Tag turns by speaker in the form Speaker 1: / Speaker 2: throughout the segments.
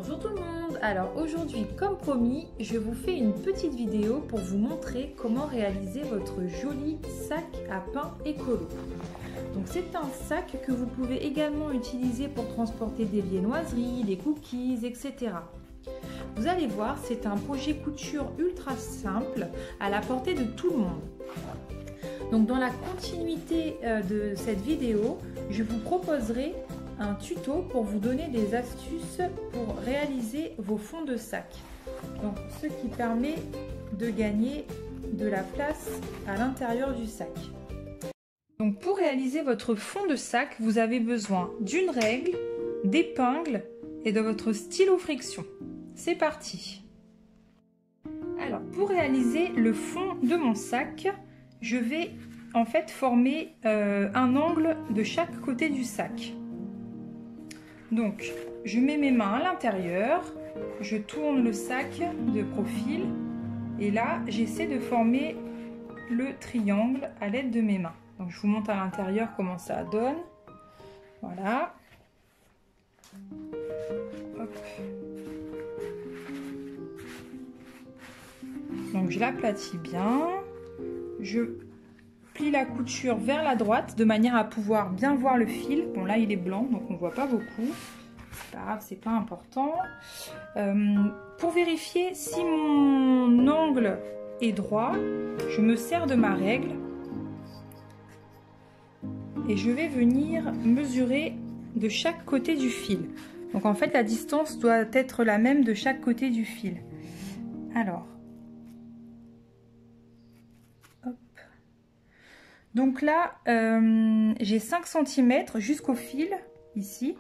Speaker 1: Bonjour tout le monde. Alors aujourd'hui, comme promis, je vous fais une petite vidéo pour vous montrer comment réaliser votre joli sac à pain écolo. Donc c'est un sac que vous pouvez également utiliser pour transporter des viennoiseries, des cookies, etc. Vous allez voir, c'est un projet couture ultra simple à la portée de tout le monde. Donc dans la continuité de cette vidéo, je vous proposerai un tuto pour vous donner des astuces pour réaliser vos fonds de sac. Donc ce qui permet de gagner de la place à l'intérieur du sac. Donc pour réaliser votre fond de sac, vous avez besoin d'une règle, d'épingles et de votre stylo friction. C'est parti. Alors pour réaliser le fond de mon sac, je vais en fait former un angle de chaque côté du sac. Donc je mets mes mains à l'intérieur, je tourne le sac de profil et là j'essaie de former le triangle à l'aide de mes mains. Donc je vous montre à l'intérieur comment ça donne. Voilà. Hop. Donc je l'aplatis bien. Je plie la couture vers la droite de manière à pouvoir bien voir le fil. Bon là il est blanc donc on ne voit pas beaucoup. C'est pas grave, c'est pas important. Pour vérifier si mon angle est droit, je me sers de ma règle. Et je vais venir mesurer de chaque côté du fil. Donc en fait la distance doit être la même de chaque côté du fil. Alors, hop. Donc là j'ai 5 cm jusqu'au fil ici.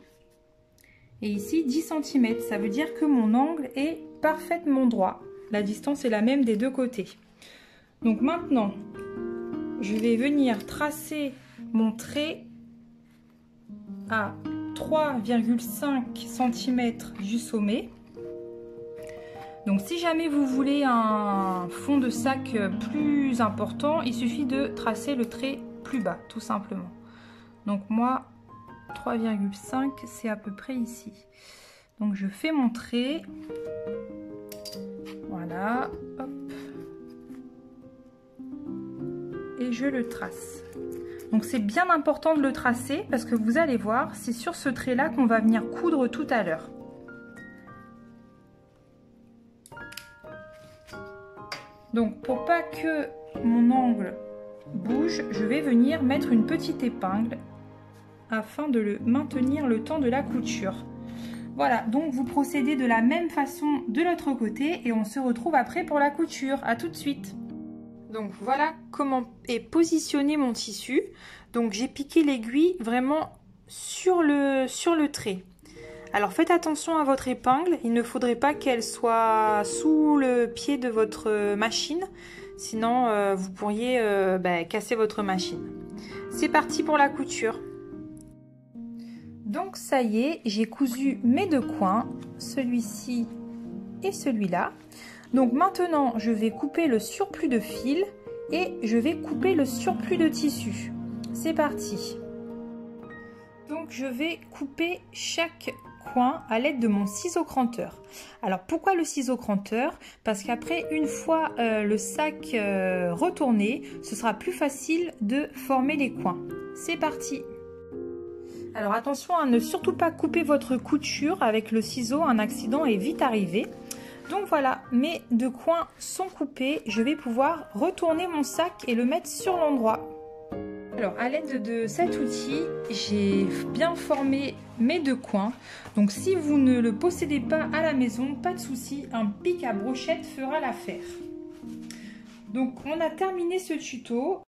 Speaker 1: Et ici 10 cm. Ça veut dire que mon angle est parfaitement droit. La distance est la même des deux côtés. Donc maintenant je vais venir tracer mon trait à 3,5 cm du sommet. Donc si jamais vous voulez un fond de sac plus important, il suffit de tracer le trait plus bas, tout simplement. Donc moi, 3,5 c'est à peu près ici. Donc je fais mon trait. Voilà, hop. Et je le trace. Donc c'est bien important de le tracer parce que vous allez voir, c'est sur ce trait là qu'on va venir coudre tout à l'heure. Donc pour pas que mon angle bouge, je vais venir mettre une petite épingle afin de le maintenir le temps de la couture. Voilà, donc vous procédez de la même façon de l'autre côté et on se retrouve après pour la couture. À tout de suite. Donc voilà comment est positionné mon tissu. Donc j'ai piqué l'aiguille vraiment sur le trait. Alors faites attention à votre épingle, il ne faudrait pas qu'elle soit sous le pied de votre machine, sinon vous pourriez casser votre machine. C'est parti pour la couture. Donc ça y est, j'ai cousu mes deux coins, celui-ci et celui-là. Donc maintenant, je vais couper le surplus de fil et je vais couper le surplus de tissu. C'est parti. Donc je vais couper chaque coin à l'aide de mon ciseau cranteur. Alors pourquoi le ciseau cranteur? Parce qu'après, une fois le sac retourné, ce sera plus facile de former les coins. C'est parti. Alors attention à ne surtout pas couper votre couture avec le ciseau, un accident est vite arrivé. Donc voilà, mes deux coins sont coupés, je vais pouvoir retourner mon sac et le mettre sur l'endroit. Alors à l'aide de cet outil, j'ai bien formé mes deux coins. Donc si vous ne le possédez pas à la maison, pas de souci, un pic à brochette fera l'affaire. Donc on a terminé ce tuto.